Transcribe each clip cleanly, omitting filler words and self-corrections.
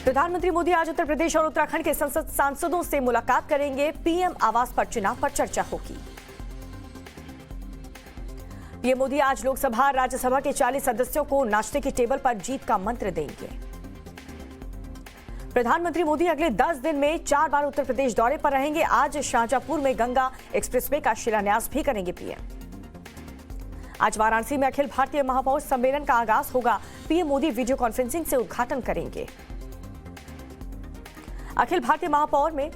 प्रधानमंत्री मोदी आज उत्तर प्रदेश और उत्तराखंड के संसद सांसदों से मुलाकात करेंगे। पीएम आवास पर चुनाव पर चर्चा होगी। पीएम मोदी आज लोकसभा राज्यसभा के 40 सदस्यों को नाश्ते की टेबल पर जीत का मंत्र देंगे। प्रधानमंत्री मोदी अगले 10 दिन में 4 बार उत्तर प्रदेश दौरे पर रहेंगे। आज शाहजहांपुर में गंगा एक्सप्रेसवे का शिलान्यास भी करेंगे पीएम। आज वाराणसी में अखिल भारतीय महापौर सम्मेलन का आगाज होगा। पीएम मोदी वीडियो कॉन्फ्रेंसिंग से उद्घाटन करेंगे। अखिल भारतीय महापौर में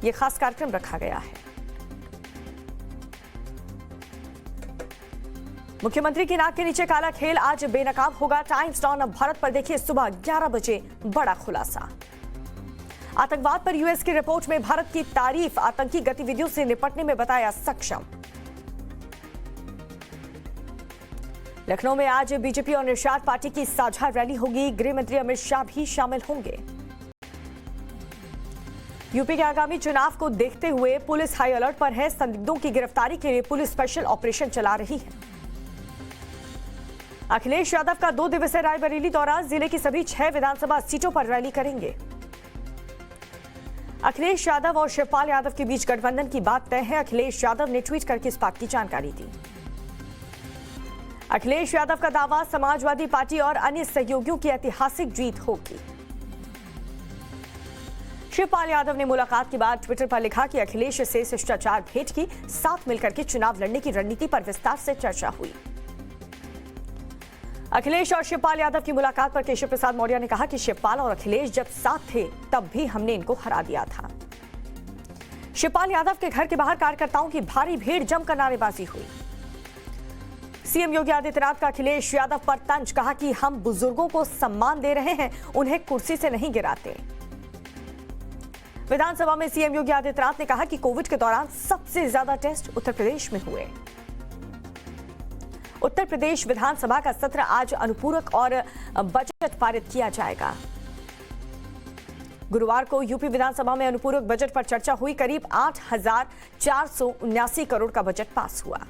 यह खास कार्यक्रम रखा गया है। मुख्यमंत्री की नाक के नीचे काला खेल आज बेनकाब होगा। टाइम्स नाउ भारत पर देखिए सुबह 11 बजे बड़ा खुलासा। आतंकवाद पर यूएस की रिपोर्ट में भारत की तारीफ, आतंकी गतिविधियों से निपटने में बताया सक्षम। लखनऊ में आज बीजेपी और निषाद पार्टी की साझा रैली होगी। गृह मंत्री अमित शाह भी शामिल होंगे। यूपी के आगामी चुनाव को देखते हुए पुलिस हाई अलर्ट पर है। संदिग्धों की गिरफ्तारी के लिए पुलिस स्पेशल ऑपरेशन चला रही है। अखिलेश यादव का 2 दिवसीय रायबरेली दौरा। जिले की सभी 6 विधानसभा सीटों पर रैली करेंगे। अखिलेश यादव और शिवपाल यादव के बीच गठबंधन की बात तय है। अखिलेश यादव ने ट्वीट करके इस बात की जानकारी दी। अखिलेश यादव का दावा, समाजवादी पार्टी और अन्य सहयोगियों की ऐतिहासिक जीत होगी। शिवपाल यादव ने मुलाकात के बाद ट्विटर पर लिखा कि अखिलेश से शिष्टाचार भेंट की, साथ मिलकर के चुनाव लड़ने की रणनीति पर विस्तार से चर्चा हुई। अखिलेश और शिवपाल यादव की मुलाकात पर केशव प्रसाद मौर्य ने कहा कि शिवपाल और अखिलेश जब साथ थे तब भी हमने इनको हरा दिया था। शिवपाल यादव के घर के बाहर कार्यकर्ताओं की भारी भीड़ जमकर नारेबाजी हुई। सीएम योगी आदित्यनाथ का अखिलेश यादव पर तंज, कहा कि हम बुजुर्गों को सम्मान दे रहे हैं, उन्हें कुर्सी से नहीं गिराते। विधानसभा में सीएम योगी आदित्यनाथ ने कहा कि कोविड के दौरान सबसे ज्यादा टेस्ट उत्तर प्रदेश में हुए। उत्तर प्रदेश विधानसभा का सत्र आज अनुपूरक और बजट पारित किया जाएगा। गुरुवार को यूपी विधानसभा में अनुपूरक बजट पर चर्चा हुई। करीब 8,479 करोड़ का बजट पास हुआ।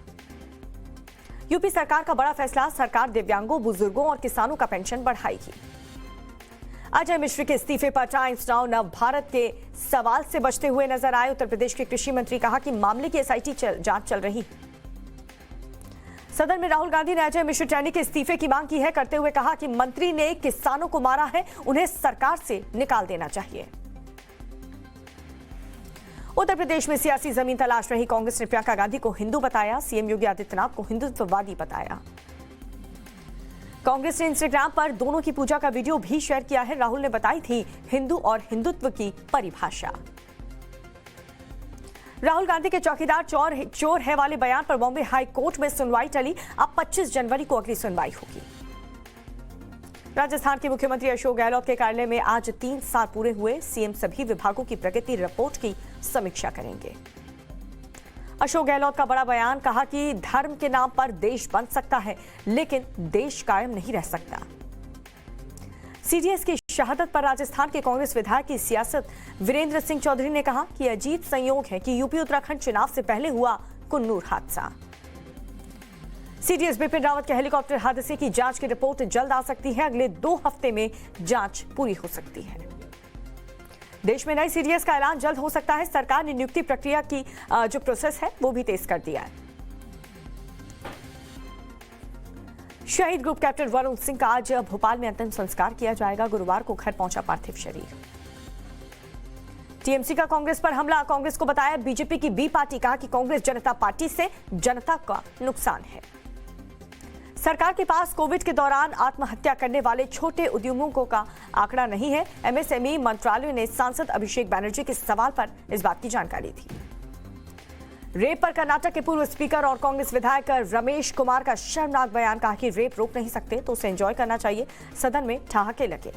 यूपी सरकार का बड़ा फैसला, सरकार दिव्यांगों, बुजुर्गों और किसानों का पेंशन बढ़ाएगी। अजय मिश्र के इस्तीफे पर टाइम्स नाउ नव भारत के सवाल से बचते हुए नजर आए। उत्तर प्रदेश के कृषि मंत्री कहा कि मामले की एसआईटी जांच चल रही है। सदन में राहुल गांधी ने अजय मिश्र टैनी के इस्तीफे की मांग की है, करते हुए कहा कि मंत्री ने किसानों को मारा है, उन्हें सरकार से निकाल देना चाहिए। उत्तर प्रदेश में सियासी जमीन तलाश रही कांग्रेस ने प्रियंका गांधी को हिंदू बताया। सीएम योगी आदित्यनाथ को हिंदुत्ववादी बताया। कांग्रेस ने इंस्टाग्राम पर दोनों की पूजा का वीडियो भी शेयर किया है। राहुल ने बताई थी हिंदू और हिंदुत्व की परिभाषा। राहुल गांधी के चौकीदार चोर है वाले बयान पर बॉम्बे हाई कोर्ट में सुनवाई टली। अब 25 जनवरी को अगली सुनवाई होगी। राजस्थान के मुख्यमंत्री अशोक गहलोत के कार्यालय में आज 3 साल पूरे हुए। सीएम सभी विभागों की प्रगति रिपोर्ट की समीक्षा करेंगे। अशोक गहलोत का बड़ा बयान, कहा कि धर्म के नाम पर देश बन सकता है लेकिन देश कायम नहीं रह सकता। सीडीएस की शहादत पर राजस्थान के कांग्रेस विधायक की सियासत, वीरेंद्र सिंह चौधरी ने कहा कि अजीब संयोग है कि यूपी उत्तराखंड चुनाव से पहले हुआ कुन्नूर हादसा। सीडीएस बिपिन रावत के हेलीकॉप्टर हादसे की जांच की रिपोर्ट जल्द आ सकती है। अगले 2 हफ्ते में जांच पूरी हो सकती है। देश में नई सीडीएस का ऐलान जल्द हो सकता है। सरकार ने नियुक्ति प्रक्रिया की जो प्रोसेस है वो भी तेज कर दिया है। शहीद ग्रुप कैप्टन वरुण सिंह का आज भोपाल में अंतिम संस्कार किया जाएगा। गुरुवार को घर पहुंचा पार्थिव शरीर। टीएमसी का कांग्रेस पर हमला, कांग्रेस को बताया बीजेपी की बी पार्टी। कहा कि कांग्रेस जनता पार्टी से जनता का नुकसान है। सरकार के पास कोविड के दौरान आत्महत्या करने वाले छोटे उद्यमों का आंकड़ा नहीं है। एमएसएमई मंत्रालय ने सांसद अभिषेक बैनर्जी के सवाल पर इस बात की जानकारी दी। रेप पर कर्नाटक के पूर्व स्पीकर और कांग्रेस विधायक रमेश कुमार का शर्मनाक बयान, कहा कि रेप रोक नहीं सकते तो उसे एंजॉय करना चाहिए। सदन में ठहाके लगे।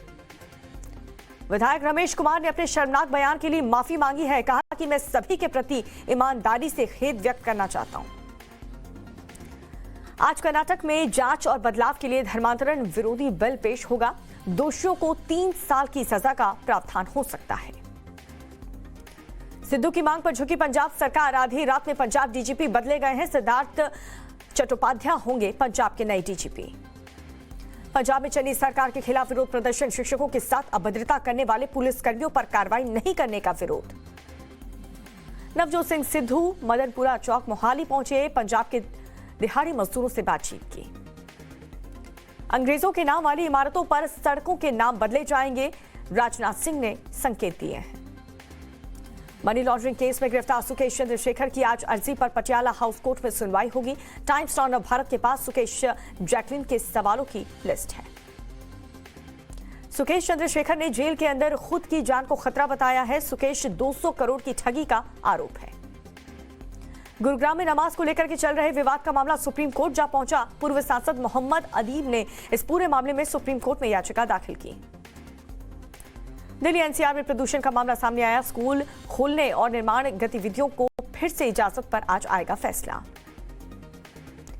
विधायक रमेश कुमार ने अपने शर्मनाक बयान के लिए माफी मांगी है। कहा कि मैं सभी के प्रति ईमानदारी से खेद व्यक्त करना चाहता हूं। आज कर्नाटक में जांच और बदलाव के लिए धर्मांतरण विरोधी बिल पेश होगा। दोषियों को 3 साल की सजा का प्रावधान हो सकता है। सिद्धू की मांग पर झुकी पंजाब सरकार। आधी रात में पंजाब डीजीपी बदले गए हैं। सिद्धार्थ चट्टोपाध्याय होंगे पंजाब के नए डीजीपी। पंजाब में चली सरकार के खिलाफ विरोध प्रदर्शन, शिक्षकों के साथ अभद्रता करने वाले पुलिसकर्मियों पर कार्रवाई नहीं करने का विरोध। नवजोत सिंह सिद्धू मदनपुरा चौक मोहाली पहुंचे, पंजाब के दिहाड़ी मजदूरों से बातचीत की। अंग्रेजों के नाम वाली इमारतों पर सड़कों के नाम बदले जाएंगे, राजनाथ सिंह ने संकेत दिए हैं। मनी लॉन्ड्रिंग केस में गिरफ्तार सुकेश चंद्रशेखर की आज अर्जी पर पटियाला हाउस कोर्ट में सुनवाई होगी। टाइम्स ऑन भारत के पास सुकेश जैकलिन के सवालों की लिस्ट है। सुकेश चंद्रशेखर ने जेल के अंदर खुद की जान को खतरा बताया है। सुकेश 200 करोड़ की ठगी का आरोप है। गुरुग्राम में नमाज को लेकर के चल रहे विवाद का मामला सुप्रीम कोर्ट जा पहुंचा। पूर्व सांसद मोहम्मद अदीब ने इस पूरे मामले में सुप्रीम कोर्ट में याचिका दाखिल की। दिल्ली एनसीआर में प्रदूषण का मामला सामने आया। स्कूल खोलने और निर्माण गतिविधियों को फिर से इजाजत पर आज आएगा फैसला।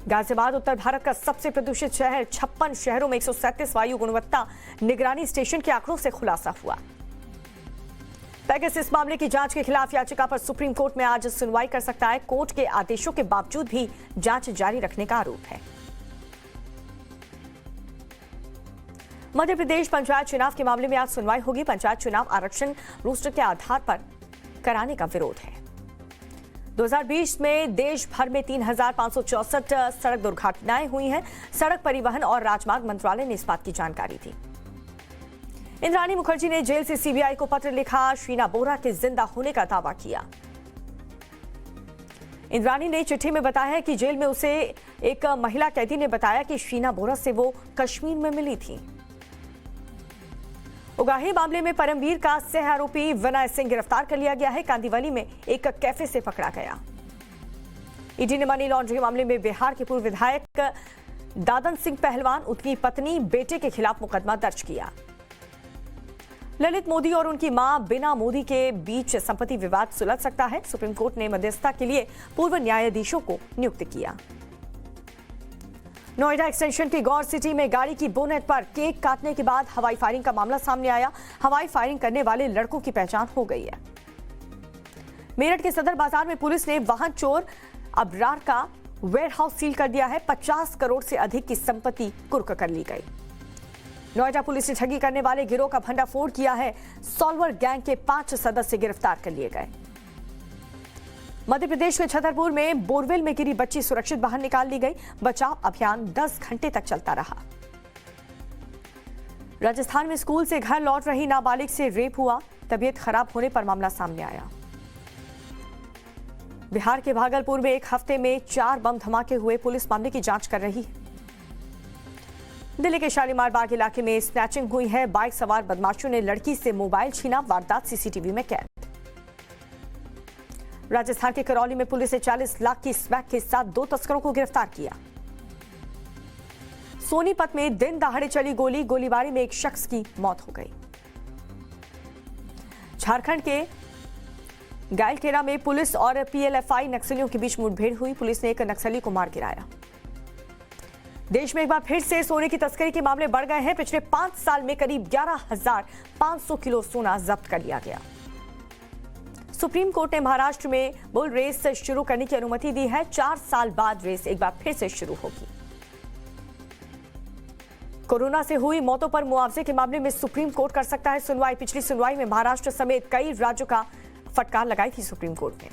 गाजियाबाद उत्तर भारत का सबसे प्रदूषित शहर, 56 शहरों में 137 वायु गुणवत्ता निगरानी स्टेशन के आंकड़ों से खुलासा हुआ। पेगासस इस मामले की जांच के खिलाफ याचिका पर सुप्रीम कोर्ट में आज सुनवाई कर सकता है। कोर्ट के आदेशों के बावजूद भी जांच जारी रखने का आरोप है। मध्य प्रदेश पंचायत चुनाव के मामले में आज सुनवाई होगी। पंचायत चुनाव आरक्षण रोस्टर के आधार पर कराने का विरोध है। 2020 में देश भर में 3,564 सड़क दुर्घटनाएं हुई हैं। सड़क परिवहन और राजमार्ग मंत्रालय ने इस बात की जानकारी दी। इंद्राणी मुखर्जी ने जेल से सीबीआई को पत्र लिखा, शीना बोरा के जिंदा होने का दावा किया। इंद्राणी ने चिट्ठी में बताया है कि जेल में उसे एक महिला कैदी ने बताया कि शीना बोरा से वो कश्मीर में मिली थी। उगाही मामले में परमवीर का सह आरोपी विनय सिंह गिरफ्तार कर लिया गया है। कांदीवली में एक कैफे से पकड़ा गया। ईडी ने मनी लॉन्ड्रिंग मामले में बिहार के पूर्व विधायक दादन सिंह पहलवान, उनकी पत्नी, बेटे के खिलाफ मुकदमा दर्ज किया। ललित मोदी और उनकी मां बीना मोदी के बीच संपत्ति विवाद सुलझ सकता है। सुप्रीम कोर्ट ने मध्यस्थता के लिए पूर्व न्यायाधीशों को नियुक्त किया। नोएडा एक्सटेंशन की गौर सिटी में गाड़ी की बोनेट पर केक काटने के बाद हवाई फायरिंग का मामला सामने आया। हवाई फायरिंग करने वाले लड़कों की पहचान हो गई है। मेरठ के सदर बाजार में पुलिस ने वाहन चोर अबरार का वेयरहाउस सील कर दिया है। 50 करोड़ से अधिक की संपत्ति कुर्क कर ली गई। नोएडा पुलिस ने ठगी करने वाले गिरोह का भंडाफोड़ किया है। सॉल्वर गैंग के 5 सदस्य गिरफ्तार कर लिए गए। मध्य प्रदेश में छतरपुर में बोरवेल में गिरी बच्ची सुरक्षित बाहर निकाल ली गई। बचाव अभियान 10 घंटे तक चलता रहा। राजस्थान में स्कूल से घर लौट रही नाबालिग से रेप हुआ। तबीयत खराब होने पर मामला सामने आया। बिहार के भागलपुर में एक हफ्ते में 4 बम धमाके हुए। पुलिस मामले की जांच कर रही है। दिल्ली के शालीमार बाग इलाके में स्नैचिंग हुई है। बाइक सवार बदमाशों ने लड़की से मोबाइल छीना। वारदात सीसीटीवी में कैद। राजस्थान के करौली में पुलिस ने 40 लाख की स्मैक के साथ 2 तस्करों को गिरफ्तार किया। सोनीपत में दिन दहाड़े चली गोलीबारी में एक शख्स की मौत हो गई। झारखंड के गायलकेरा में पुलिस और पीएलएफआई नक्सलियों के बीच मुठभेड़ हुई। पुलिस ने एक नक्सली को मार गिराया। देश में एक बार फिर से सोने की तस्करी के मामले बढ़ गए हैं। पिछले 5 साल में करीब 11,500 किलो सोना जब्त कर लिया गया। सुप्रीम कोर्ट ने महाराष्ट्र में बुल रेस शुरू करने की अनुमति दी है। 4 साल बाद रेस एक बार फिर से शुरू होगी। कोरोना से हुई मौतों पर मुआवजे के मामले में सुप्रीम कोर्ट कर सकता है सुनवाई। पिछली सुनवाई में महाराष्ट्र समेत कई राज्यों का फटकार लगाई थी सुप्रीम कोर्ट ने।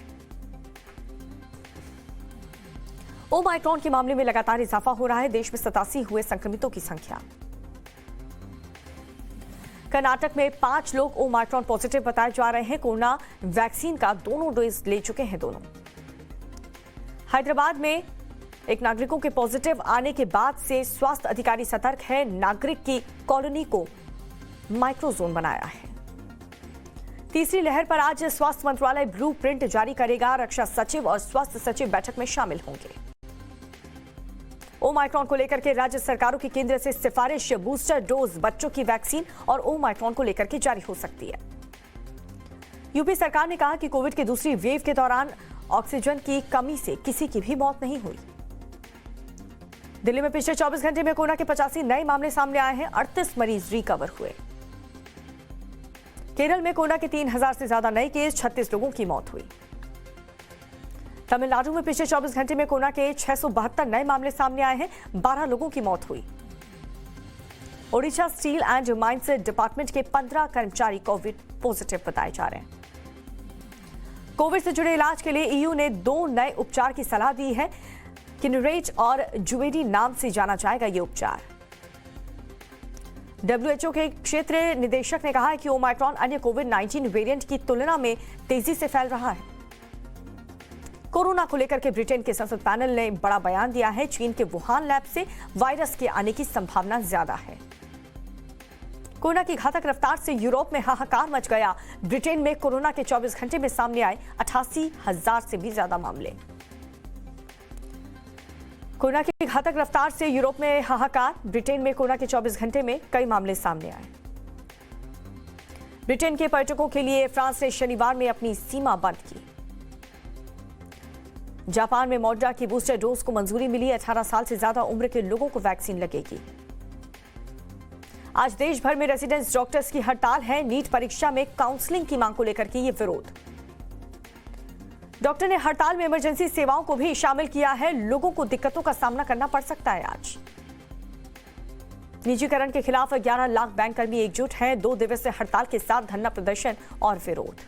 ओमाइक्रॉन के मामले में लगातार इजाफा हो रहा है। देश में 87 हुए संक्रमितों की संख्या। कर्नाटक में 5 लोग ओमाइक्रॉन पॉजिटिव बताए जा रहे हैं। कोरोना वैक्सीन का दोनों डोज ले चुके हैं दोनों। हैदराबाद में एक नागरिकों के पॉजिटिव आने के बाद से स्वास्थ्य अधिकारी सतर्क है। नागरिक की कॉलोनी को माइक्रोजोन बनाया है। तीसरी लहर पर आज स्वास्थ्य मंत्रालय ब्लू प्रिंट जारी करेगा। रक्षा सचिव और स्वास्थ्य सचिव बैठक में शामिल होंगे। ओमाइक्रॉन को लेकर के राज्य सरकारों की केंद्र से सिफारिश, बूस्टर डोज बच्चों की वैक्सीन और ओमाइक्रॉन को लेकर के जारी हो सकती है। यूपी सरकार ने कहा कि कोविड के दूसरी वेव के दौरान ऑक्सीजन की कमी से किसी की भी मौत नहीं हुई। दिल्ली में पिछले 24 घंटे में कोरोना के 85 नए मामले सामने आए हैं। 38 मरीज रिकवर हुए। केरल में कोरोना के 3,000 से ज्यादा नए केस, 36 लोगों की मौत हुई। तमिलनाडु में पिछले 24 घंटे में कोरोना के 672 नए मामले सामने आए हैं। 12 लोगों की मौत हुई। Odisha steel and mines department के 15 कर्मचारी कोविड पॉजिटिव बताए जा रहे हैं। कोविड से जुड़े इलाज के लिए ईयू ने 2 नए उपचार की सलाह दी है। किनरेज और जुवेडी नाम से जाना जाएगा ये उपचार। WHO के क्षेत्रीय निदेशक ने कहा है कि ओमाइक्रॉन अन्य कोविड-19 वेरिएंट की तुलना में तेजी से फैल रहा है। कोरोना को लेकर के ब्रिटेन के संसद पैनल ने बड़ा बयान दिया है। चीन के वुहान लैब से वायरस के आने की संभावना ज्यादा है। कोरोना की घातक रफ्तार से यूरोप में हाहाकार मच गया। ब्रिटेन में कोरोना के 24 घंटे में सामने आए 88,000 से भी ज्यादा मामले। कोरोना की घातक रफ्तार से यूरोप में हाहाकार। ब्रिटेन में कोरोना के 24 घंटे में कई मामले सामने आए। ब्रिटेन के पर्यटकों के लिए फ्रांस ने शनिवार में अपनी सीमा बंद की। जापान में मॉडर्ना की बूस्टर डोज को मंजूरी मिली। 18 साल से ज्यादा उम्र के लोगों को वैक्सीन लगेगी। आज देश भर में रेजिडेंस डॉक्टर्स की हड़ताल है। नीट परीक्षा में काउंसलिंग की मांग को लेकर के ये विरोध। डॉक्टर ने हड़ताल में इमरजेंसी सेवाओं को भी शामिल किया है। लोगों को दिक्कतों का सामना करना पड़ सकता है। आज निजीकरण के खिलाफ 11 लाख बैंककर्मी एकजुट हैं। 2 दिवसीय हड़ताल के साथ धरना प्रदर्शन और विरोध।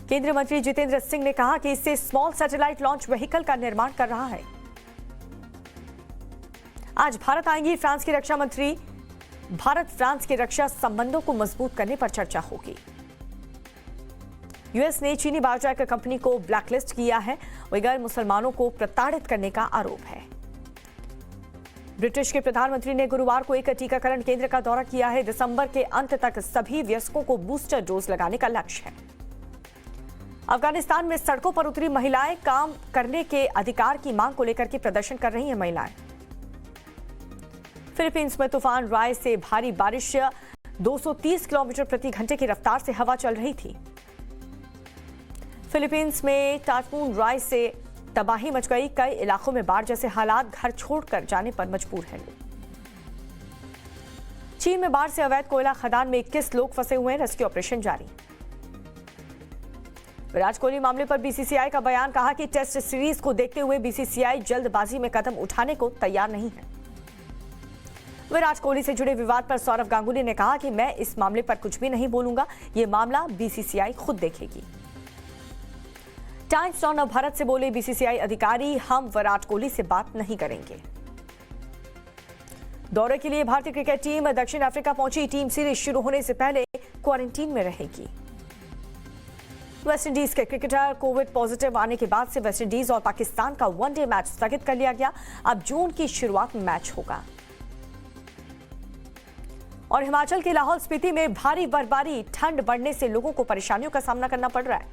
केंद्रीय मंत्री जितेंद्र सिंह ने कहा कि इससे स्मॉल सैटेलाइट लॉन्च व्हीकल का निर्माण कर रहा है। आज भारत आएंगी फ्रांस की रक्षा मंत्री। भारत फ्रांस के रक्षा संबंधों को मजबूत करने पर चर्चा होगी। यूएस ने चीनी बायोटेक कंपनी को ब्लैकलिस्ट किया है। उइगर मुसलमानों को प्रताड़ित करने का आरोप है। ब्रिटिश के प्रधानमंत्री ने गुरुवार को एक टीकाकरण केंद्र का दौरा किया है। दिसंबर के अंत तक सभी वयस्कों को बूस्टर डोज लगाने का लक्ष्य है। अफगानिस्तान में सड़कों पर उतरी महिलाएं काम करने के अधिकार की मांग को लेकर के प्रदर्शन कर रही हैं। महिलाएं फिलीपींस में तूफान राय से भारी बारिश 230 किलोमीटर प्रति घंटे की रफ्तार से हवा चल रही थी। फिलीपींस में टाइफून राय से तबाही मच गई। कई इलाकों में बाढ़ जैसे हालात, घर छोड़कर जाने पर मजबूर हैं लोग। चीन में बाढ़ से अवैध कोयला खदान में 21 लोग फंसे हुए हैं। रेस्क्यू ऑपरेशन जारी। विराट कोहली मामले पर बीसीसीआई का बयान। कहा कि टेस्ट सीरीज को देखते हुए बीसीसीआई जल्दबाजी में कदम उठाने को तैयार नहीं है। विराट कोहली से जुड़े विवाद पर सौरव गांगुली ने कहा कि मैं इस मामले पर कुछ भी नहीं बोलूंगा। ये मामला बीसीसीआई खुद देखेगी। टाइम्स नाउ भारत से बोले बीसीसीआई अधिकारी, हम विराट कोहली से बात नहीं करेंगे। दौरे के लिए भारतीय क्रिकेट टीम दक्षिण अफ्रीका पहुंची। टीम सीरीज शुरू होने से पहले क्वारंटीन में रहेगी। वेस्टइंडीज के क्रिकेटर कोविड पॉजिटिव आने के बाद से वेस्टइंडीज और पाकिस्तान का वनडे मैच स्थगित कर लिया गया। अब जून की शुरुआत में मैच होगा। और हिमाचल के लाहौल स्पीति में भारी बर्फबारी, ठंड बढ़ने से लोगों को परेशानियों का सामना करना पड़ रहा है।